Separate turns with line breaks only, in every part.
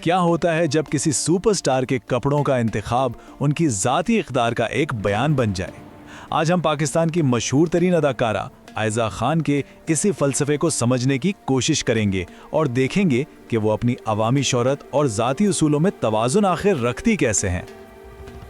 کیا ہوتا ہے جب کسی سپر سٹار کے کپڑوں کا انتخاب ان کی ذاتی اقدار کا ایک بیان بن جائے؟ آج ہم پاکستان کی مشہور ترین اداکارہ عائزہ خان کے اسی فلسفے کو سمجھنے کی کوشش کریں گے اور دیکھیں گے کہ وہ اپنی عوامی شہرت اور ذاتی اصولوں میں توازن آخر رکھتی کیسے ہیں۔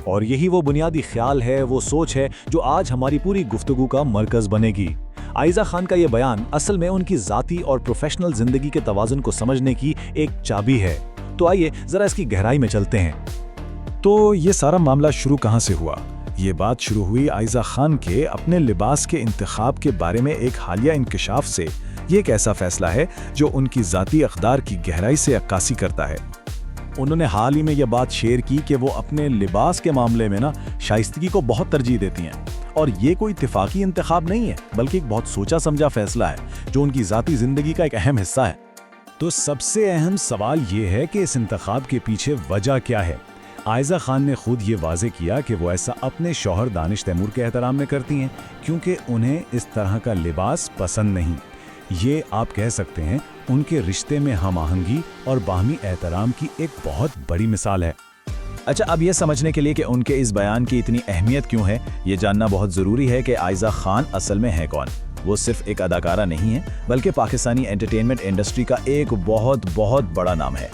اور یہی وہ بنیادی خیال ہے، وہ سوچ ہے جو آج ہماری پوری گفتگو کا مرکز بنے گی۔ عائزہ خان کا یہ بیان اصل میں ان کی ذاتی اور پروفیشنل زندگی کے توازن کو سمجھنے کی ایک چابی ہے۔ تو آئیے ذرا اس کی گہرائی میں چلتے ہیں۔
تو یہ سارا معاملہ شروع کہاں سے ہوا؟ یہ بات شروع ہوئی عائزہ خان کے اپنے لباس کے انتخاب کے بارے میں ایک حالیہ انکشاف سے۔ یہ ایک ایسا فیصلہ ہے جو ان کی ذاتی اقدار کی گہرائی سے عکاسی کرتا ہے۔
انہوں نے حال ہی میں یہ بات شیئر کی کہ وہ اپنے لباس کے معاملے میں شائستگی کو بہت ترجیح دیتی ہیں، اور یہ کوئی اتفاقی انتخاب نہیں ہے بلکہ ایک بہت سوچا سمجھا فیصلہ ہے جو ان کی ذاتی زندگی کا ایک اہم حصہ ہے۔
تو سب سے اہم سوال یہ ہے کہ اس انتخاب کے پیچھے وجہ کیا ہے؟ عائزہ خان نے خود یہ واضح کیا کہ وہ ایسا اپنے شوہر دانش تیمور کے احترام میں کرتی ہیں کیونکہ انہیں اس طرح کا لباس پسند نہیں۔ یہ آپ کہہ سکتے ہیں ان کے رشتے میں ہم آہنگی اور باہمی احترام کی ایک بہت بڑی مثال ہے۔
اچھا، اب یہ سمجھنے کے لیے کہ ان کے اس بیان کی اتنی اہمیت کیوں ہے، یہ جاننا بہت ضروری ہے کہ عائزہ خان اصل میں ہے کون۔ وہ صرف ایک اداکارہ نہیں ہے بلکہ پاکستانی انٹرٹینمنٹ انڈسٹری کا ایک بہت بڑا نام ہے۔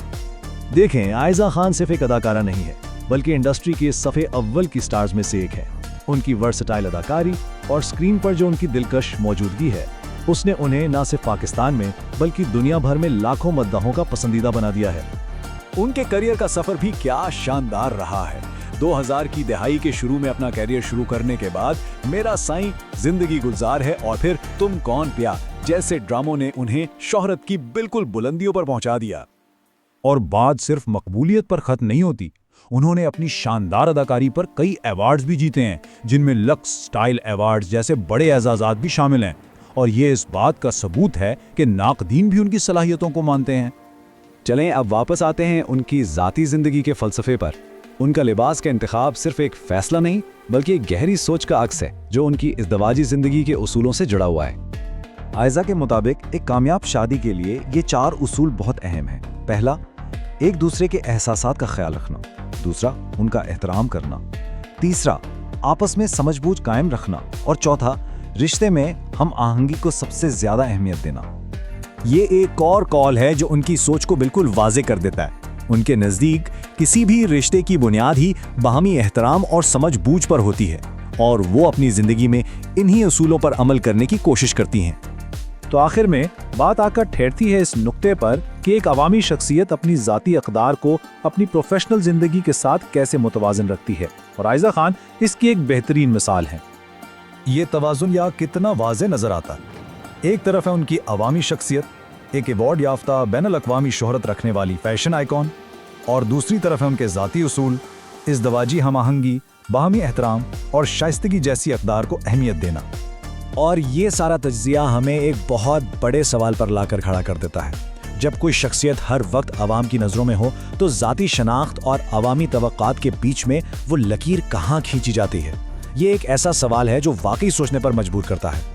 دیکھیں، عائزہ خان صرف ایک اداکارہ نہیں ہے بلکہ انڈسٹری کے صفحے اول کی سٹارز میں سے ایک ہے۔ ان کی ورسٹائل اداکاری اور سکرین پر جو ان کی دلکش موجودگی ہے، اس نے انہیں نہ صرف پاکستان میں بلکہ دنیا بھر میں لاکھوں مداحوں کا پسندیدہ بنا دیا ہے۔ ان کے کیریئر کا سفر بھی کیا شاندار رہا ہے۔ 2000 کی دہائی کے شروع میں اپنا کیریئر شروع کرنے کے بعد میرا سائیں، زندگی گلزار ہے اور پھر تم کون پیا جیسے ڈراموں نے انہیں شہرت کی بالکل بلندیوں پر پہنچا دیا۔
اور بات صرف مقبولیت پر ختم نہیں ہوتی، انہوں نے اپنی شاندار اداکاری پر کئی ایوارڈز بھی جیتے ہیں جن میں لکس سٹائل ایوارڈز جیسے بڑے اعزازات بھی شامل ہیں، اور یہ اس بات کا ثبوت ہے کہ ناقدین بھی ان کی صلاحیتوں کو مانتے ہیں۔
چلیں اب واپس آتے ہیں ان کی ذاتی زندگی کے فلسفے پر۔ ان کا لباس کا انتخاب صرف ایک فیصلہ نہیں بلکہ ایک گہری سوچ کا عکس ہے جو ان کی ازدواجی زندگی کے اصولوں سے جڑا ہوا ہے۔ عائزہ کے مطابق ایک کامیاب شادی کے لیے یہ 4 اصول بہت اہم ہیں۔ پہلا، ایک دوسرے کے احساسات کا خیال رکھنا۔ دوسرا، ان کا احترام کرنا۔ تیسرا، آپس میں سمجھ بوجھ قائم رکھنا۔ اور چوتھا، رشتے میں ہم آہنگی کو سب سے زیادہ اہمیت دینا۔ یہ ایک اور کال ہے جو ان کی سوچ کو بالکل واضح کر دیتا ہے۔ ان کے نزدیک کسی بھی رشتے کی بنیاد ہی باہمی احترام اور سمجھ بوجھ پر ہوتی ہے، اور وہ اپنی زندگی میں انہی اصولوں پر عمل کرنے کی کوشش کرتی ہیں۔
تو آخر میں بات آ کر ٹھہرتی ہے اس نقطے پر کہ ایک عوامی شخصیت اپنی ذاتی اقدار کو اپنی پروفیشنل زندگی کے ساتھ کیسے متوازن رکھتی ہے، اور عائزہ خان اس کی ایک بہترین مثال ہے۔
یہ توازن یا کتنا واضح نظر آتا ہے۔ ایک طرف ہے ان کی عوامی شخصیت، ایک ایوارڈ یافتہ بین الاقوامی شہرت رکھنے والی فیشن آئیکن، اور دوسری طرف ہے ان کے ذاتی اصول، ازدواجی ہم آہنگی، باہمی احترام اور شائستگی جیسی اقدار کو اہمیت دینا۔
اور یہ سارا تجزیہ ہمیں ایک بہت بڑے سوال پر لا کر کھڑا کر دیتا ہے۔ جب کوئی شخصیت ہر وقت عوام کی نظروں میں ہو تو ذاتی شناخت اور عوامی توقعات کے بیچ میں وہ لکیر کہاں کھینچی جاتی ہے؟ یہ ایک ایسا سوال ہے جو واقعی سوچنے پر مجبور کرتا ہے۔